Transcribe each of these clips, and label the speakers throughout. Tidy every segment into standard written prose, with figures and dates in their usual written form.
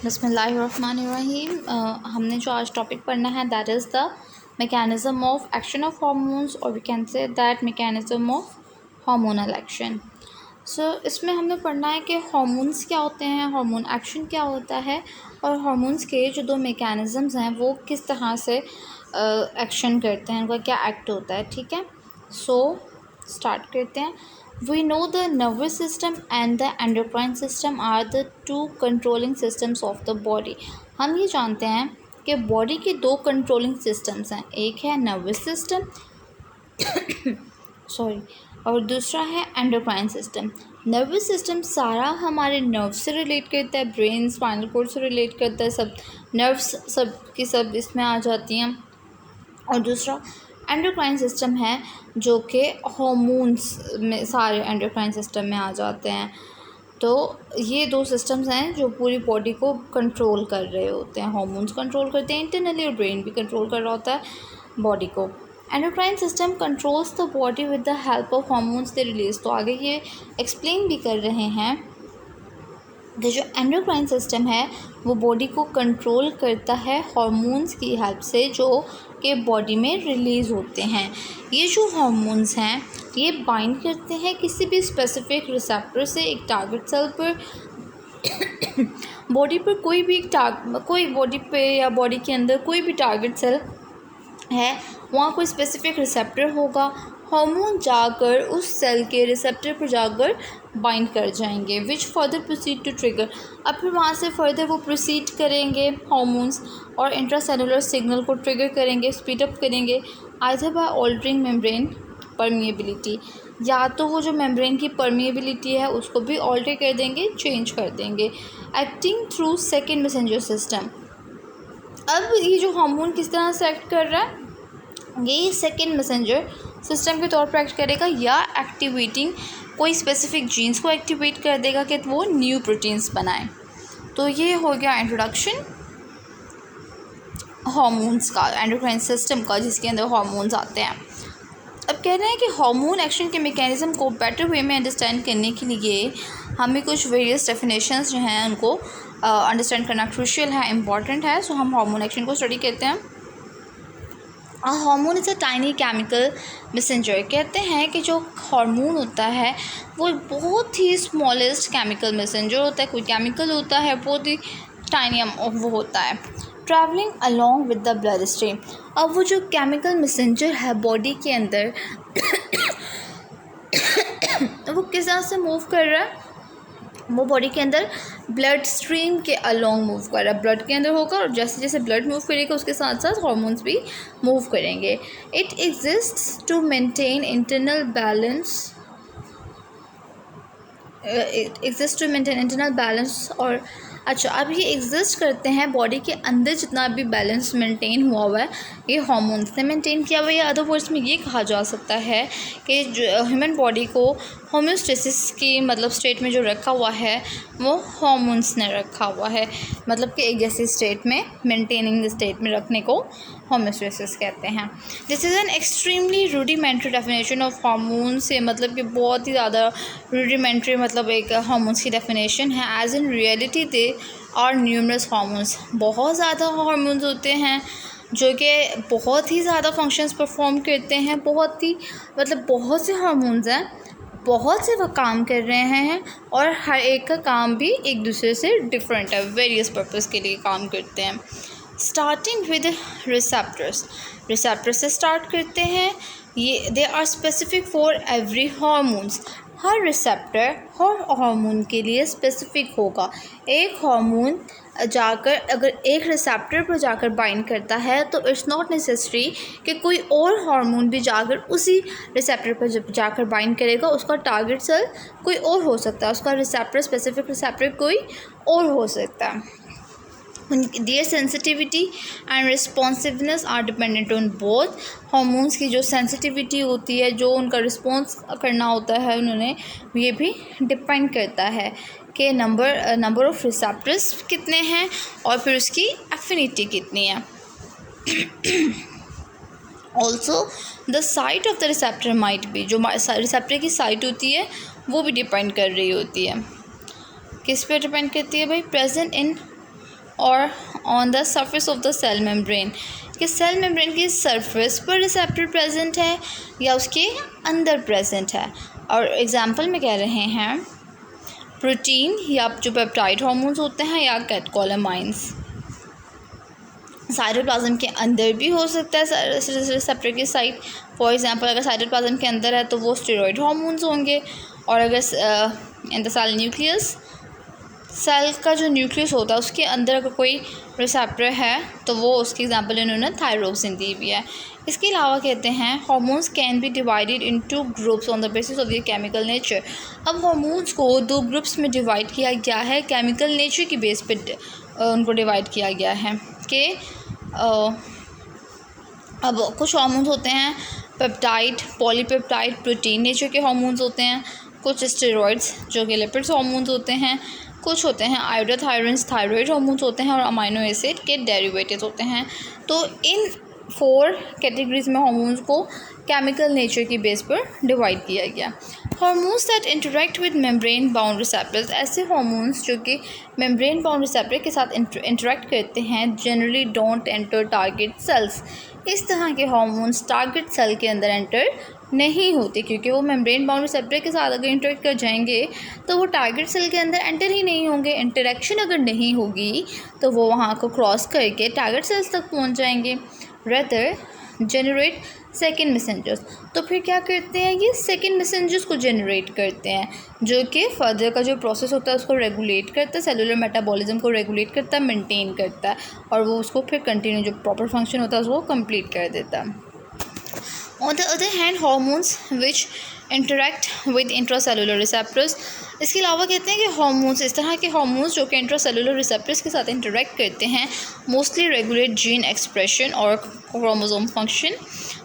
Speaker 1: बिस्मिल्लाहिर्रहमानिर्रहीम। हमने जो आज टॉपिक पढ़ना है that is the mechanism of action of hormones, और we can say that mechanism of hormonal action. So इसमें हमने पढ़ना है कि हार्मोन्स क्या होते हैं, हार्मोन एक्शन क्या होता है, और हार्मोन्स के जो दो मैकेनिज़म्स हैं वो किस तरह से एक्शन करते हैं, उनका क्या एक्ट होता है। ठीक है, सो स्टार्ट करते हैं। We know the nervous system and the endocrine system are the two controlling systems of the body. हम ये जानते हैं कि बॉडी के दो कंट्रोलिंग सिस्टम्स हैं, एक है नर्वस सिस्टम सॉरी और दूसरा है एंडोक्राइन सिस्टम। नर्वस सिस्टम सारा हमारे नर्व से रिलेट करता है, ब्रेन स्पाइनल कोड से रिलेट करता है, सब नर्व्स सब की सब इसमें आ जाती हैं। और दूसरा एंडोक्राइन सिस्टम है जो कि हार्मोन्स में सारे एंडोक्राइन सिस्टम में आ जाते हैं। तो ये दो सिस्टम्स हैं जो पूरी बॉडी को कंट्रोल कर रहे होते हैं। हार्मोन्स कंट्रोल करते हैं इंटरनली, और ब्रेन भी कंट्रोल कर रहा होता है बॉडी को। Endocrine system controls the body with the help of hormones they release. तो आगे ये एक्सप्लेन भी कर रहे हैं कि जो एंडोक्राइन सिस्टम है वो बॉडी को कंट्रोल करता है हार्मोन्स की हेल्प से, जो कि बॉडी में रिलीज़ होते हैं। ये जो हार्मोन्स हैं ये बाइंड करते हैं किसी भी स्पेसिफिक रिसेप्टर से एक टारगेट सेल पर। बॉडी पर कोई बॉडी पे या बॉडी के अंदर कोई भी टारगेट सेल है, वहाँ कोई स्पेसिफिक रिसेप्टर होगा। हार्मोन जाकर उस सेल के रिसेप्टर पर जाकर बाइंड कर जाएंगे, which further proceed to trigger. अब फिर वहाँ से फर्दर वो प्रोसीड करेंगे हार्मोन्स और इंट्रासेलुलर सिग्नल को ट्रिगर करेंगे, स्पीड अप करेंगे, either bye altering membrane permeability, या तो वो जो मेम्ब्रेन की परमिएबिलिटी है उसको भी ऑल्टर कर देंगे, चेंज कर देंगे, acting through second messenger system. अब ये जो हार्मोन किस तरह से एक्ट कर रहा है, ये सेकेंड मैसेंजर सिस्टम के तौर पर एक्ट करेगा, या एक्टिवेटिंग कोई स्पेसिफिक जीन्स को एक्टिवेट कर देगा कि वो न्यू प्रोटीन्स बनाएं। तो ये हो गया इंट्रोडक्शन हार्मोन्स का, एंडोक्राइन सिस्टम का, जिसके अंदर हार्मोन्स आते हैं। अब कह रहे हैं कि हार्मोन एक्शन के मैकेनिज़्म को बेटर वे में अंडरस्टैंड करने के लिए हमें कुछ वेरियस डेफिनेशंस जो हैं उनको अंडरस्टैंड करना क्रूशियल है, इम्पॉर्टेंट है। सो हम हार्मोन एक्शन को स्टडी करते हैं। Hormone is a tiny chemical messenger. कहते हैं कि जो हार्मोन होता है वो बहुत ही स्मॉलेस्ट केमिकल मैसेंजर होता है। कोई केमिकल होता है बहुत ही टाइनी वो होता है, travelling along with the blood stream. अब वो जो केमिकल मैसेंजर है बॉडी के अंदर वो किस तरह से मूव कर रहा है, वो बॉडी के अंदर ब्लड स्ट्रीम के अलोंग मूव कर रहा है। ब्लड के अंदर होगा और जैसे जैसे ब्लड मूव करेगा उसके साथ साथ हार्मोन्स भी मूव करेंगे। It exists to maintain internal balance, और अच्छा अब ये एग्जिस्ट करते हैं बॉडी के अंदर, जितना भी बैलेंस मेंटेन हुआ हुआ है ये हार्मोन्स ने मेंटेन किया हुआ है। या अदर वर्ड्स में ये कहा जा सकता है कि जो ह्यूमन बॉडी को होम्योस्टेसिस की मतलब स्टेट में जो रखा हुआ है वो हार्मोन्स ने रखा हुआ है, मतलब कि एक जैसी स्टेट में, मेंटेनिंग स्टेट में रखने को होम्योस्टेसिस कहते हैं। This is an extremely rudimentary definition of hormone से, मतलब कि बहुत ही ज़्यादा रूडिमेंट्री मतलब एक हार्मोन्स की डेफिनेशन है। As in reality they are numerous hormones, बहुत ज़्यादा हार्मोन्स होते हैं जो कि बहुत ही ज़्यादा फंक्शंस परफॉर्म करते हैं। बहुत ही मतलब बहुत से हार्मोन्स हैं, बहुत से वो काम कर रहे हैं, और हर एक का काम भी एक दूसरे से डिफरेंट है, वेरियस पर्पस के लिए काम करते हैं। स्टार्टिंग विद रिसेप्टर्स, रिसेप्टर से स्टार्ट करते हैं। ये they are specific for every hormones, हर रिसेप्टर हर हार्मोन के लिए स्पेसिफिक होगा। एक हार्मोन जाकर अगर एक रिसेप्टर पर जाकर बाइंड करता है तो इट्स नॉट नेसेसरी कि कोई और हार्मोन भी जाकर उसी रिसेप्टर पर जब जाकर बाइंड करेगा। उसका टारगेट सेल कोई और हो सकता है, उसका रिसेप्टर स्पेसिफिक रिसेप्टर कोई और हो सकता है। Their sensitivity and responsiveness are dependent on both। Hormones की जो सेंसिटिविटी होती है, जो उनका रिस्पॉन्स करना होता है उन्होंने, ये भी डिपेंड करता है कि नंबर ऑफ़ रिसेप्टर्स कितने हैं और फिर उसकी एफिनिटी कितनी है। Also the site of the receptor might be, जो रिसेप्टर की साइट होती है वो भी डिपेंड कर रही होती है। किस पे डिपेंड करती है भाई? प्रेजेंट इन और on the surface of the cell membrane, कि सेल मेम्ब्रेन की सरफेस पर रिसेप्टर प्रेजेंट है या उसके अंदर प्रेजेंट है। और एग्जांपल में कह रहे हैं प्रोटीन या जो पेप्टाइड हार्मोन्स होते हैं या कैटेकोलामाइंस। साइटोप्लाज्म के अंदर भी हो सकता है रिसेप्टर की साइट। फॉर एग्जांपल अगर साइटोप्लाज्म के अंदर है तो वो स्टेरॉइड हार्मोन्स होंगे, और अगर in the cell nucleus, cell का जो न्यूक्लियस होता है उसके अंदर अगर कोई रिसेप्टर है तो वो उसकी एग्जांपल इन्होंने थायरोक्सिन दी हुई है। इसके अलावा कहते हैं hormones can be divided into groups on the basis of their chemical nature. अब हार्मोन्स को 2 ग्रुप्स में डिवाइड किया गया है, केमिकल नेचर की बेस पे उनको डिवाइड किया गया है कि अब कुछ हार्मोन्स होते हैं पेप्टाइड, पॉलीपेप्टाइड, प्रोटीन नेचर के हार्मोन्स होते हैं, कुछ स्टेरॉइड्स जो कि लिपिड्स हार्मोन्स होते हैं, कुछ होते हैं आयोडोथायरोन्स थायरॉइड हार्मोन्स होते हैं, और अमाइनो एसिड के डेरिवेटिव्स होते हैं। तो इन 4 कैटेगरीज में हार्मोन्स को केमिकल नेचर की बेस पर डिवाइड किया गया। Hormones that interact with membrane bound receptors, ऐसे हार्मोन्स जो कि मेम्ब्रेन बाउंड रिसेप्टर के साथ इंटरेक्ट करते हैं, generally don't enter target cells. इस तरह के हार्मोन्स टारगेट सेल के अंदर एंटर नहीं होते, क्योंकि वो मेम्ब्रेन बाउंड रिसेप्टर के साथ अगर इंटरेक्ट कर जाएंगे तो वो टारगेट सेल के अंदर एंटर ही नहीं होंगे। इंटरेक्शन अगर नहीं होगी तो वो वहाँ को क्रॉस करके टारगेट सेल्स तक पहुँच जाएंगे। रेदर जनरेट सेकेंड मैसेंजर्स, तो फिर क्या करते हैं ये सेकेंड मैसेंजर्स को जनरेट करते हैं, जो कि फर्दर का जो प्रोसेस होता है उसको रेगुलेट करता है, सेलुलर मेटाबॉलिज्म को रेगुलेट करता है, मेंटेन करता है, और वो उसको फिर कंटिन्यू जो प्रॉपर फंक्शन होता है उसको कंप्लीट कर देता है। On the other hand hormones which interact with intracellular receptors, इसके अलावा कहते हैं कि हार्मोन्स, इस तरह के हार्मोन्स जो कि इंट्रासेलुलर रिसेप्टर्स के साथ इंटरेक्ट करते हैं, मोस्टली रेगुलेट जीन एक्सप्रेशन और क्रोमोसोम फंक्शन।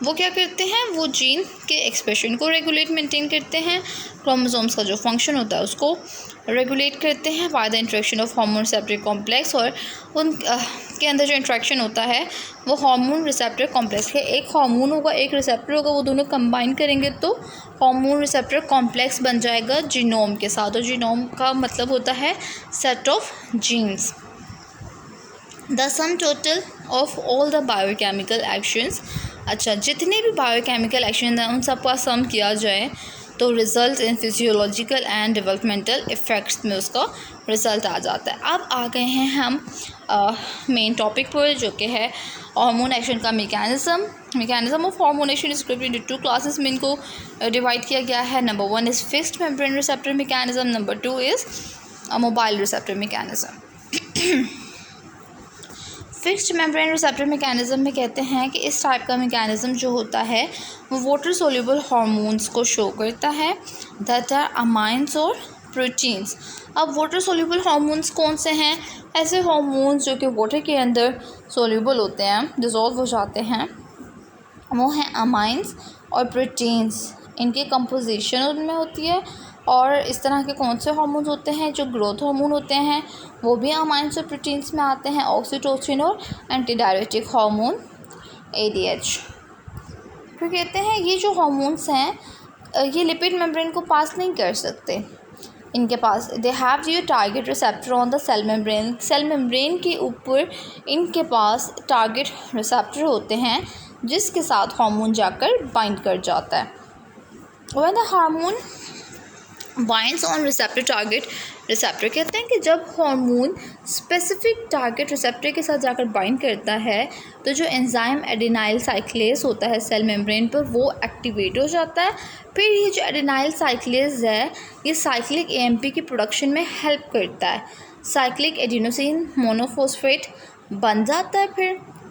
Speaker 1: वो क्या करते हैं, वो जीन के एक्सप्रेशन को रेगुलेट मेंटेन करते हैं, क्रोमोसोम्स का जो फंक्शन होता है उसको रेगुलेट करते हैं by the interaction of hormone receptor complex, और उन के अंदर जो इंट्रैक्शन होता है वो हार्मोन रिसेप्टर कॉम्प्लेक्स है। एक हार्मोन होगा, एक रिसेप्टर होगा, वो दोनों कंबाइन करेंगे तो हार्मोन रिसेप्टर कॉम्प्लेक्स बन जाएगा जीनोम के साथ, और जीनोम का मतलब होता है set of genes. The sum total of all the biochemical actions, अच्छा जितने भी बायोकेमिकल एक्शन हैं उन सब का सम किया जाए तो result in physiological and developmental effects में उसका रिज़ल्ट आ जाता है। अब आ गए हैं हम मेन टॉपिक पर, जो कि है हार्मोन एक्शन का mechanism of hormone action is grouped into 2 classes में इनको डिवाइड किया गया है। Number 1 is fixed membrane receptor mechanism, number 2 is mobile receptor mechanism. Fixed membrane receptor mechanism में कहते हैं कि इस टाइप का मैकेनिज्म जो होता है वो वाटर सोल्यूबल हार्मोन्स को शो करता है दैट आर अमाइंस और प्रोटीन्स। अब वाटर सोल्यूबल हार्मोन्स कौन से हैं, ऐसे हार्मोन्स जो कि वाटर के अंदर सोल्यूबल होते हैं, डिज़ोल्व हो जाते हैं, वो हैं अमाइंस और प्रोटीन्स। इनकी कंपोजिशन उनमें होती है। और इस तरह के कौन से हार्मोन्स होते हैं, जो ग्रोथ हार्मोन होते हैं वो भी अमाइंस और प्रोटीन्स में आते हैं, ऑक्सीटोसिन और एंटीडायरेटिक हार्मोन ADH। फिर कहते हैं ये जो हार्मोन्स हैं ये लिपिड मेम्ब्रेन को पास नहीं कर सकते, इनके पास they have your target receptor on the cell membrane, cell membrane के ऊपर इनके पास टारगेट रिसेप्टर होते हैं जिसके साथ हार्मोन जाकर बाइंड कर जाता है। When the hormone binds on receptor target receptor, कहते हैं कि जब हार्मोन स्पेसिफिक टारगेट रिसेप्टर के साथ जाकर बाइंड करता है तो जो एंजाइम एडेनाइल साइक्लेज होता है सेल मेम्ब्रेन पर वो एक्टिवेट हो जाता है। फिर ये जो एडेनाइल साइक्लेज है ये साइक्लिक AMP की प्रोडक्शन में हेल्प करता है, साइक्लिक एडिनोसिन मोनोफॉस्फेट बन जाता है।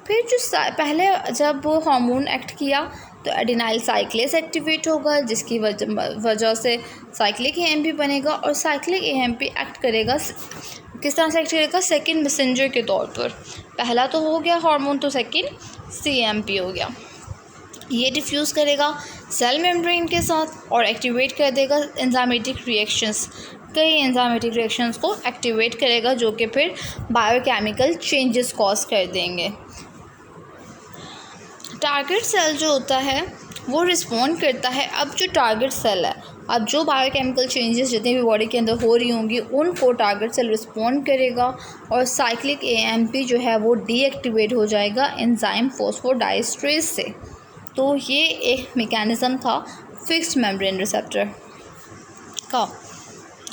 Speaker 1: फिर जो पहले जब हार्मोन एक्ट किया तो एडेनाइल साइक्लेज एक्टिवेट होगा जिसकी वजह से साइक्लिक AMP बनेगा, और साइक्लिक AMP एक्ट करेगा किस तरह से एक्ट करेगा, सेकेंड मैसेंजर के तौर पर। पहला तो हो गया हार्मोन, तो सेकेंड CAMP हो गया। ये डिफ्यूज़ करेगा सेल मेम्ब्रेन के साथ और एक्टिवेट कर देगा एंजाइमेटिक रिएक्शंस, कई एंजाइमेटिक रिएक्शंस को एक्टिवेट करेगा जो कि फिर बायोकेमिकल चेंजेस कॉज कर देंगे। टारगेट सेल जो होता है वो रिस्पॉन्ड करता है। अब जो टारगेट सेल है अब जो बायोकेमिकल चेंजेस जितनी भी बॉडी के अंदर हो रही होंगी उनको टारगेट सेल रिस्पॉन्ड करेगा और साइक्लिक AMP जो है वो डीएक्टिवेट हो जाएगा एंजाइम फॉस्फोडाइस्ट्रेस से। तो ये एक मैकेनिज़्म था फिक्स्ड मेम्ब्रेन रिसेप्टर का।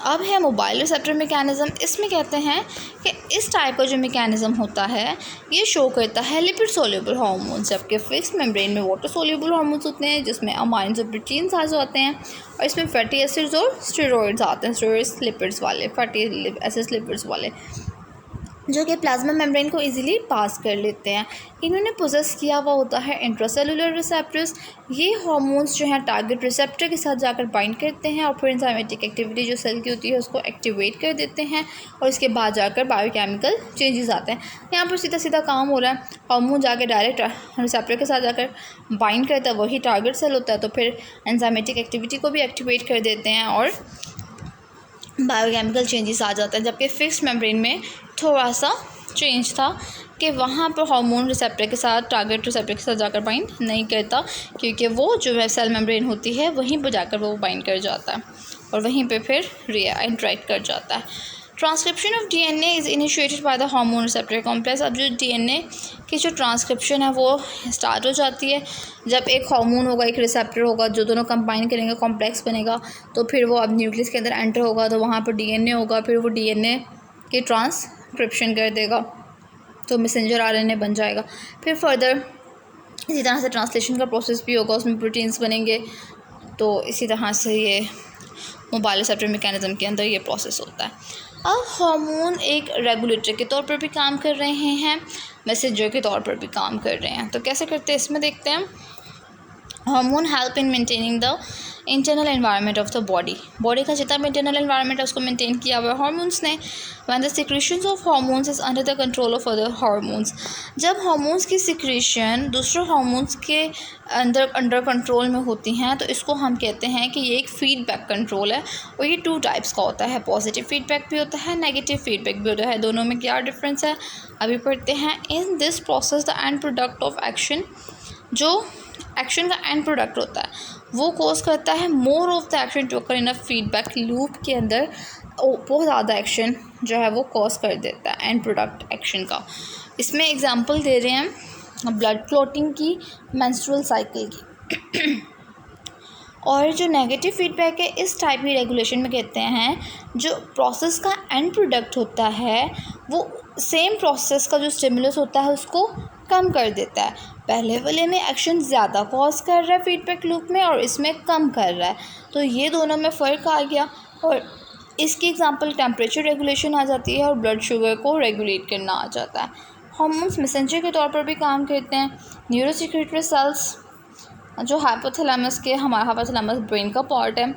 Speaker 1: अब है मोबाइल रिसेप्टर मैकेनिज़्म। इसमें कहते हैं कि इस टाइप का जो मैकेनिज़्म होता है ये शो करता है लिपिड सोल्यूबल हार्मोन्स, जबकि फिक्स्ड मेम्ब्रेन में वाटर सोल्यूबल हार्मोन्स होते हैं जिसमें अमाइंस और प्रोटीन्स आ जाते हैं और इसमें फैटी एसिड्स और स्टेरॉइड्स आते हैं, स्टेरॉइड्स लिपिड्स वाले, फैटी एसिड्स लिपिड्स वाले, जो कि प्लाज्मा मेम्ब्रेन को इजीली पास कर लेते हैं। इन्होंने पोजेस किया हुआ होता है इंट्रासेलुलर रिसेप्टर्स। ये हार्मोन्स जो हैं टारगेट रिसेप्टर के साथ जाकर बाइंड करते हैं और फिर एंजाइमेटिक एक्टिविटी जो सेल की होती है उसको एक्टिवेट कर देते हैं और इसके बाद जाकर बायोकेमिकल चेंजेस आते हैं। यहाँ पर सीधा सीधा काम हो रहा है, हार्मोन जाकर डायरेक्ट रिसेप्टर के साथ जाकर बाइंड करता है, वही टारगेट सेल होता है, तो फिर एंजाइमेटिक एक्टिविटी को भी एक्टिवेट कर देते हैं और बायोकेमिकल चेंजेस आ जाते हैं। जबकि फिक्स्ड मेम्ब्रेन में थोड़ा सा चेंज था कि वहाँ पर हार्मोन रिसेप्टर के साथ टारगेट रिसेप्टर के साथ जाकर बाइंड नहीं करता, क्योंकि वो जो है सेल मेम्ब्रेन होती है वहीं पर जाकर वो बाइंड कर जाता है और वहीं पे फिर इंटरेक्ट कर जाता है। Transcription of DNA is initiated by the hormone receptor complex. अब जो DNA की जो ट्रांसक्रिप्शन है वो स्टार्ट हो जाती है जब एक हार्मोन होगा, एक रिसेप्टर होगा, जो दोनों कंबाइन करेंगे कॉम्प्लेक्स बनेगा, तो फिर वो अब न्यूक्लियस के अंदर एंटर होगा, तो वहाँ पर DNA होगा, फिर वो DNA की ट्रांसक्रिप्शन कर देगा तो मैसेंजर RNA बन जाएगा। फिर फर्दर इसी तरह से ट्रांसलेशन का प्रोसेस भी होगा, उसमें प्रोटीन्स बनेंगे। तो इसी तरह से ये मोबाइल रिसेप्टर मैकेनिज़्म के अंदर ये प्रोसेस होता है। अब हार्मोन एक रेगुलेटर के तौर पर भी काम कर रहे हैं, मैसेंजर के तौर पर भी काम कर रहे हैं। तो कैसे करते हैं इसमें देखते हैं। Hormone help in maintaining the internal environment of the body का जितना भी इंटरनल एनवायरनमेंट है उसको मेंटेन किया हुआ है हार्मोन्स ने। When the secretions of hormones is under the control of other hormones, जब हार्मोन्स की सिक्रीशन दूसरे हार्मोन्स के अंडर कंट्रोल में होती हैं तो इसको हम कहते हैं कि ये एक फीडबैक कंट्रोल है। और ये 2 टाइप्स का होता है, पॉजिटिव फीडबैक भी होता है, नेगेटिव फीडबैक भी होता है। दोनों में क्या डिफरेंस है अभी पढ़ते हैं। In this process the end product of action, जो एक्शन का एंड प्रोडक्ट होता है वो कोज करता है more of the action to occur in a feedback loop के अंदर बहुत ज़्यादा एक्शन जो है वो कॉज कर देता है एंड प्रोडक्ट एक्शन का। इसमें एग्जांपल दे रहे हैं ब्लड क्लॉटिंग की, मेंस्ट्रुअल साइकिल की। और जो नेगेटिव फीडबैक है इस टाइप की रेगुलेशन में कहते हैं जो प्रोसेस का एंड प्रोडक्ट होता है वो सेम प्रोसेस का जो स्टिमुलस होता है उसको कम कर देता है। पहले वाले में एक्शन ज़्यादा कॉज कर रहा है फीडबैक लूप में और इसमें कम कर रहा है, तो ये दोनों में फ़र्क आ गया। और इसकी एग्जांपल टेम्परेचर रेगुलेशन आ जाती है और ब्लड शुगर को रेगुलेट करना आ जाता है। हार्मोन्स मैसेंजर के तौर पर भी काम करते हैं। न्यूरोसेक्रेटरी सेल्स जो हाइपोथैलेमस के, हमारा हाइपोथैलेमस ब्रेन का पार्ट है,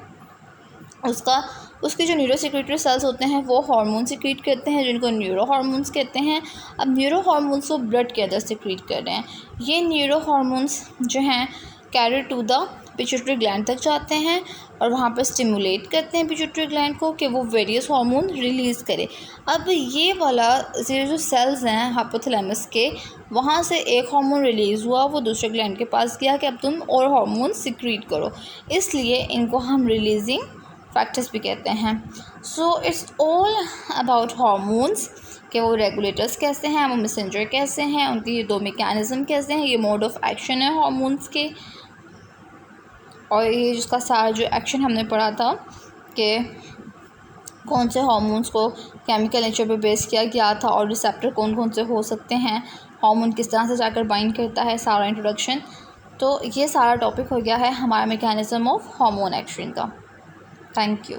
Speaker 1: उसके जो न्यूरोसेक्रेटरी सेल्स होते हैं वो हार्मोन सिक्रीट करते हैं जिनको न्यूरो हार्मोन्स कहते हैं। अब न्यूरो हार्मोन्स को ब्लड के अंदर सिक्रीट कर रहे हैं। ये न्यूरो हार्मोन्स जो हैं carry to the pituitary gland तक जाते हैं और वहाँ पर स्टिमुलेट करते हैं पिट्यूटरी ग्लैंड को कि वो वेरियस हार्मोन रिलीज़ करे। अब ये वाला जो सेल्स हैं हाइपोथैलेमस के, वहाँ से एक हार्मोन रिलीज़ हुआ, वो दूसरे ग्लैंड के पास गया कि अब तुम और हार्मोन सिक्रीट करो, इसलिए इनको हम रिलीजिंग फैक्टर्स भी कहते हैं। So it's all about hormones कि वो रेगुलेटर्स कैसे हैं, वो मैसेंजर कैसे हैं, उनकी ये 2 मैकेनिज़्म कैसे हैं, ये मोड ऑफ एक्शन है हार्मोन्स के। और ये जिसका सारा जो एक्शन हमने पढ़ा था कि कौन से हार्मोन्स को केमिकल नेचर पे बेस किया गया था और रिसेप्टर कौन कौन से हो सकते हैं, हार्मोन किस तरह से जाकर बाइंड करता है, सारा इंट्रोडक्शन। तो ये सारा टॉपिक हो गया है हमारा मैकेनिज़्म ऑफ हार्मोन एक्शन का। Thank you.